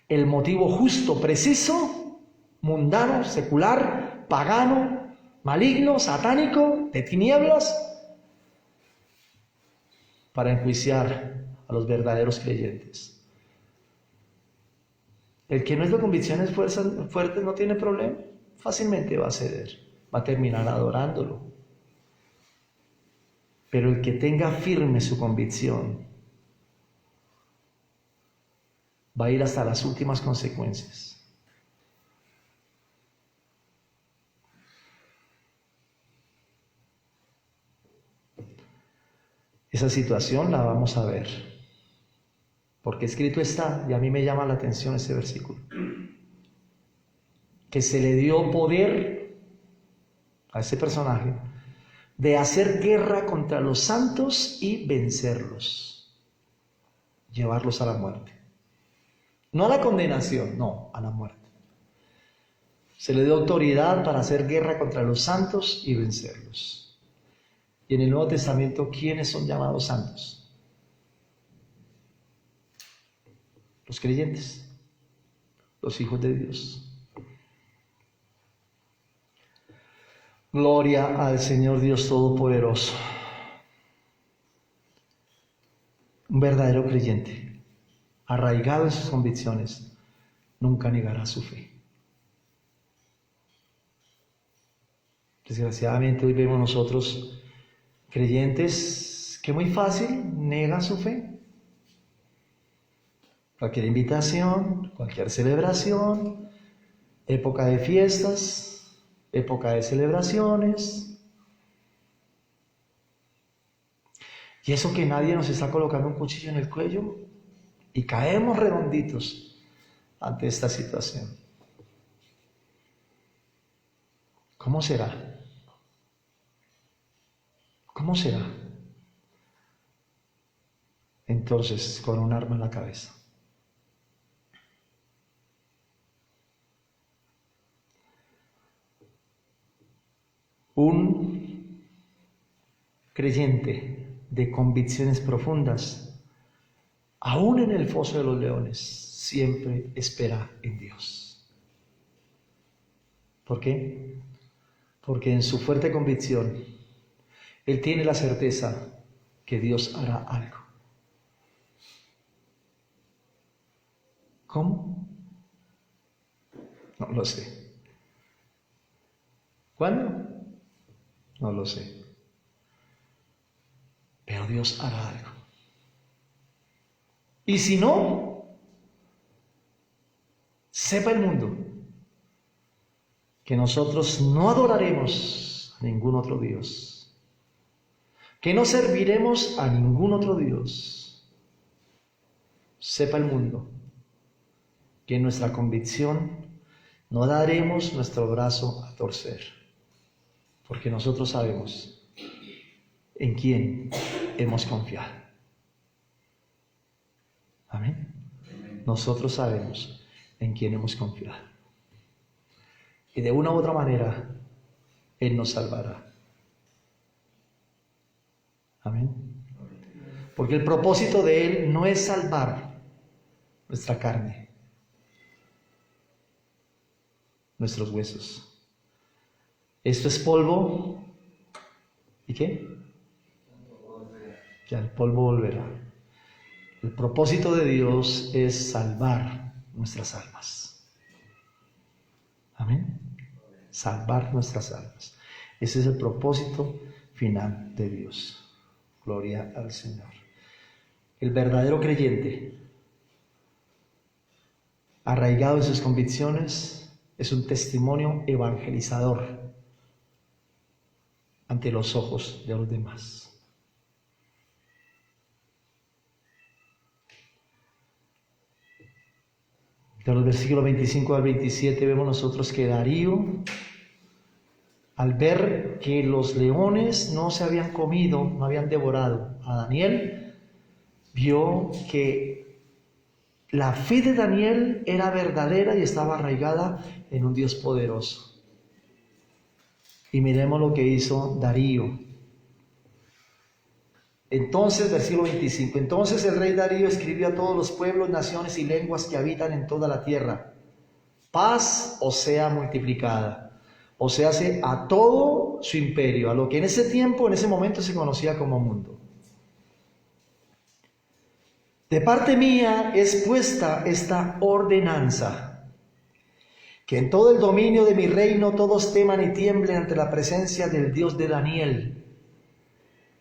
el motivo justo, preciso, mundano, secular, pagano, maligno, satánico, de tinieblas, para enjuiciar a los verdaderos creyentes. El que no es de convicciones fuertes no tiene problema, fácilmente va a ceder, va a terminar adorándolo. Pero el que tenga firme su convicción va a ir hasta las últimas consecuencias. Esa situación la vamos a ver, porque escrito está, y a mí me llama la atención ese versículo, que se le dio poder a ese personaje de hacer guerra contra los santos y vencerlos, llevarlos a la muerte. No a la condenación, no, a la muerte. Se le dio autoridad para hacer guerra contra los santos y vencerlos. Y en el Nuevo Testamento, ¿quiénes son llamados santos? Los creyentes, los hijos de Dios. Gloria al Señor Dios Todopoderoso. Un verdadero creyente, arraigado en sus convicciones, nunca negará su fe. Desgraciadamente hoy vemos nosotros creyentes que muy fácil niegan su fe. Cualquier invitación, cualquier celebración, época de fiestas, época de celebraciones. Y eso que nadie nos está colocando un cuchillo en el cuello y caemos redonditos ante esta situación. ¿Cómo será? ¿Cómo será? Entonces, con un arma en la cabeza. Un creyente de convicciones profundas, aún en el foso de los leones, siempre espera en Dios. ¿Por qué? Porque en su fuerte convicción, él tiene la certeza que Dios hará algo. ¿Cómo? No lo sé. ¿Cuándo? No lo sé. Pero Dios hará algo. Y si no, sepa el mundo que nosotros no adoraremos a ningún otro Dios, que no serviremos a ningún otro Dios. Sepa el mundo que en nuestra convicción no daremos nuestro brazo a torcer, porque nosotros sabemos en quién hemos confiado. Amén. Nosotros sabemos en quién hemos confiado. Y de una u otra manera, Él nos salvará. Amén. Porque el propósito de Él no es salvar nuestra carne, nuestros huesos. Esto es polvo. ¿Y qué? Ya el polvo volverá. El propósito de Dios es salvar nuestras almas. Amén. Salvar nuestras almas. Ese es el propósito final de Dios. Gloria al Señor. El verdadero creyente, arraigado en sus convicciones, es un testimonio evangelizador ante los ojos de los demás. De los versículos 25 al 27 vemos nosotros que Darío, al ver que los leones no se habían comido, no habían devorado a Daniel, vio que la fe de Daniel era verdadera y estaba arraigada en un Dios poderoso. Y miremos lo que hizo Darío. Entonces, versículo 25, entonces el rey Darío escribió a todos los pueblos, naciones y lenguas que habitan en toda la tierra: paz os sea multiplicada, o sea, a todo su imperio, a lo que en ese tiempo, en ese momento se conocía como mundo. De parte mía es puesta esta ordenanza, que en todo el dominio de mi reino todos teman y tiemblen ante la presencia del Dios de Daniel,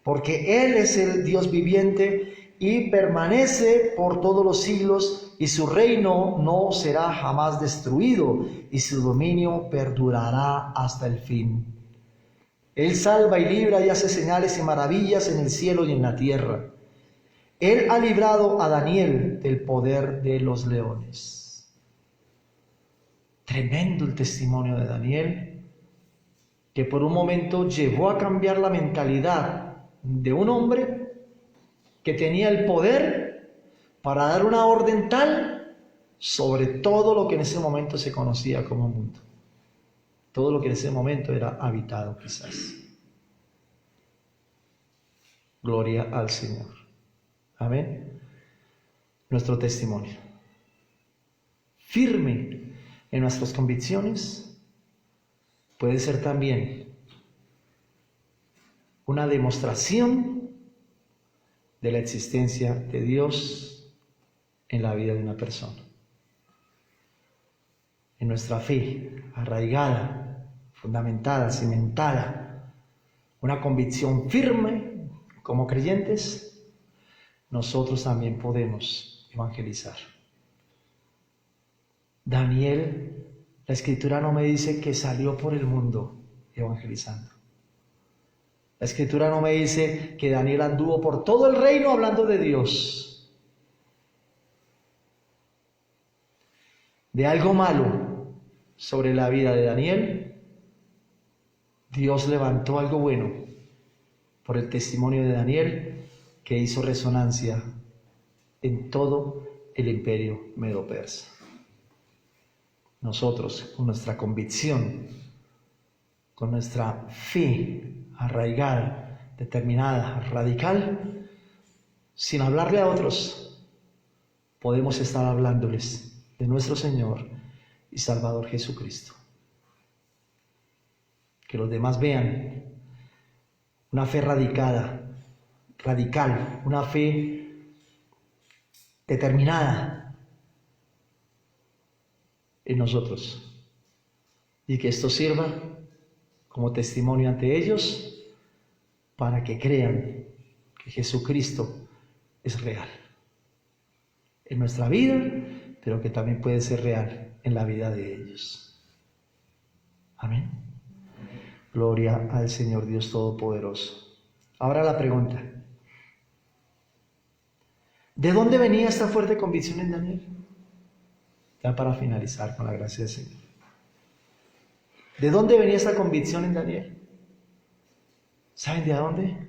porque Él es el Dios viviente y permanece por todos los siglos, y su reino no será jamás destruido, y su dominio perdurará hasta el fin. Él salva y libra y hace señales y maravillas en el cielo y en la tierra. Él ha librado a Daniel del poder de los leones. Tremendo el testimonio de Daniel, que por un momento llevó a cambiar la mentalidad de un hombre que tenía el poder para dar una orden tal sobre todo lo que en ese momento se conocía como mundo. Todo lo que en ese momento era habitado quizás. Gloria al Señor. Amén. Nuestro testimonio. Firme en nuestras convicciones puede ser también una demostración de la existencia de Dios en la vida de una persona. En nuestra fe arraigada, fundamentada, cimentada, una convicción firme como creyentes, nosotros también podemos evangelizar. Daniel, la Escritura no me dice que salió por el mundo evangelizando. La Escritura no me dice que Daniel anduvo por todo el reino hablando de Dios. De algo malo sobre la vida de Daniel, Dios levantó algo bueno por el testimonio de Daniel, que hizo resonancia en todo el imperio medo-persa. Nosotros, con nuestra convicción, con nuestra fe arraigada, determinada, radical, sin hablarle a otros, podemos estar hablándoles de nuestro Señor y Salvador Jesucristo. Que los demás vean una fe radical, una fe determinada en nosotros, y que esto sirva como testimonio ante ellos para que crean que Jesucristo es real en nuestra vida, pero que también puede ser real en la vida de ellos. Amén. Gloria al Señor Dios Todopoderoso. Ahora la pregunta: ¿de dónde venía esta fuerte convicción en Daniel? Ya para finalizar con la gracia del Señor. ¿De dónde venía esta convicción en Daniel? ¿Saben de dónde?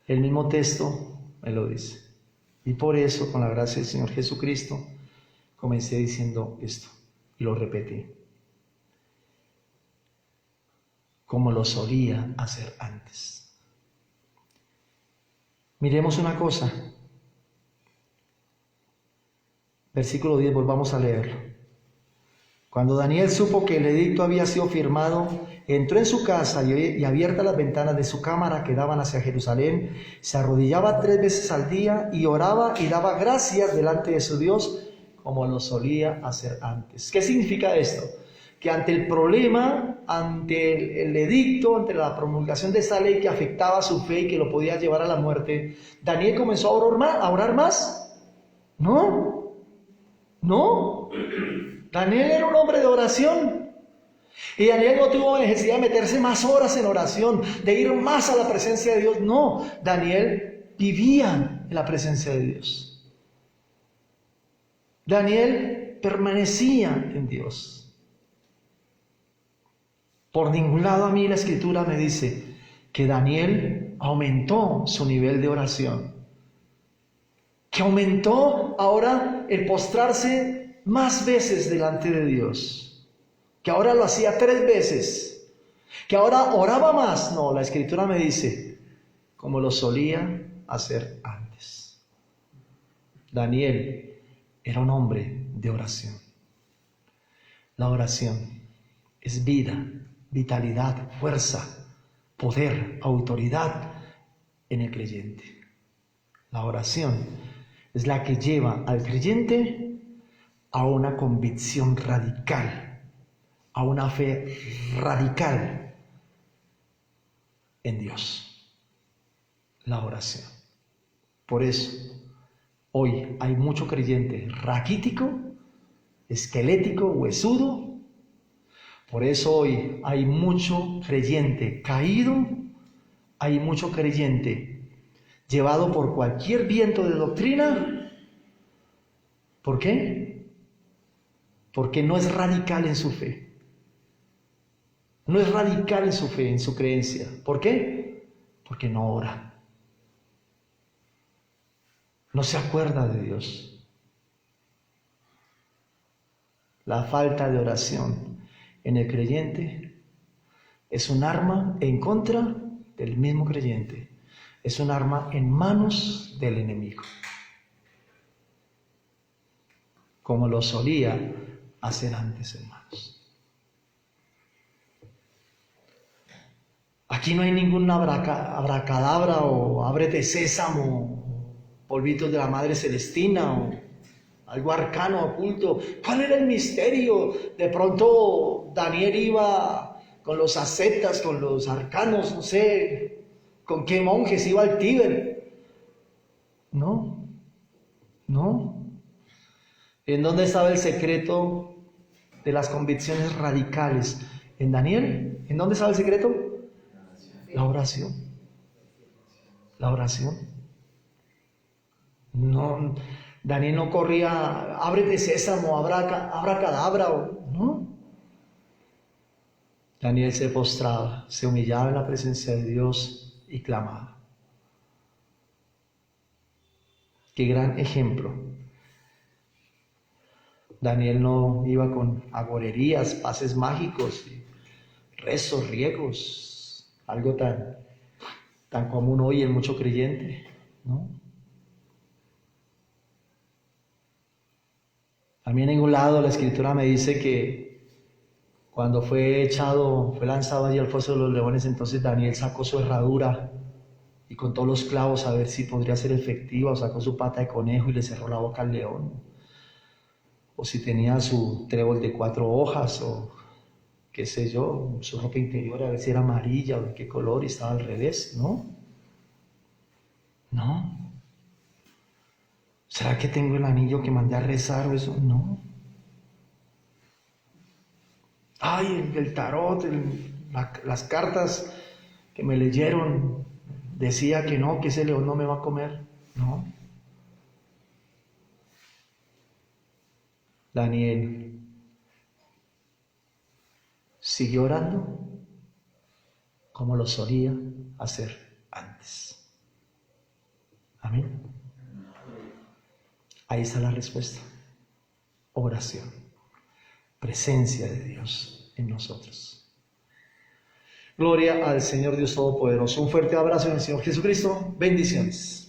El mismo texto me lo dice. Y por eso, con la gracia del Señor Jesucristo, comencé diciendo esto y lo repetí, como lo solía hacer antes. Miremos una cosa. Versículo 10, volvamos a leerlo. Cuando Daniel supo que el edicto había sido firmado, entró en su casa y abiertas las ventanas de su cámara que daban hacia Jerusalén, se arrodillaba 3 veces al día y oraba y daba gracias delante de su Dios como lo solía hacer antes. ¿Qué significa esto? Que ante el problema, ante el edicto, ante la promulgación de esta ley que afectaba su fe y que lo podía llevar a la muerte, ¿Daniel comenzó a orar más? No, no. Daniel era un hombre de oración. Y Daniel no tuvo necesidad de meterse más horas en oración, de ir más a la presencia de Dios. No, Daniel vivía en la presencia de Dios. Daniel permanecía en Dios. Por ningún lado a mí la Escritura me dice que Daniel aumentó su nivel de oración, que aumentó ahora el postrarse más veces delante de Dios, que ahora lo hacía 3 veces, que ahora oraba más. No, la Escritura me dice, como lo solía hacer antes. Daniel era un hombre de oración. La oración es vida, vitalidad, fuerza, poder, autoridad en el creyente. La oración es la que lleva al creyente a una convicción radical, a una fe radical en Dios. La oración. Por eso, hoy hay mucho creyente raquítico, esquelético, huesudo. Por eso hoy hay mucho creyente caído, hay mucho creyente llevado por cualquier viento de doctrina. ¿Por qué? Porque no es radical en su fe. No es radical en su fe, en su creencia. ¿Por qué? Porque no ora. No se acuerda de Dios. La falta de oración en el creyente es un arma en contra del mismo creyente. Es un arma en manos del enemigo. Como lo solía hacer antes, hermanos. Aquí no hay ningún abracadabra o ábrete sésamo, polvitos de la Madre Celestina o algo arcano, oculto. ¿Cuál era el misterio? De pronto Daniel iba con los ascetas, con los arcanos, no sé, con qué monjes iba al Tíber. No, no. ¿En dónde estaba el secreto de las convicciones radicales? ¿En Daniel? ¿En dónde estaba el secreto? La oración. La oración. No, Daniel no corría, ábrete sésamo, abracadabra, no. Daniel se postraba, se humillaba en la presencia de Dios y clamaba. Qué gran ejemplo. Daniel no iba con agorerías, pases mágicos, rezos, riegos, algo tan común hoy en mucho creyente, ¿no? A mí en ningún lado la Escritura me dice que cuando fue lanzado allí al foso de los leones, entonces Daniel sacó su herradura y con todos los clavos a ver si podría ser efectiva, o sacó su pata de conejo y le cerró la boca al león, o si tenía su trébol de 4 hojas, o qué sé yo, su ropa interior a ver si era amarilla o de qué color y estaba al revés, ¿no? No. ¿Será que tengo el anillo que mandé a rezar o eso? No. Ay, el tarot, las cartas que me leyeron, decía que no, que ese león no me va a comer. No. Daniel siguió orando como lo solía hacer antes. Amén. Ahí está la respuesta. Oración. Presencia de Dios en nosotros. Gloria al Señor Dios Todopoderoso. Un fuerte abrazo en el Señor Jesucristo. Bendiciones.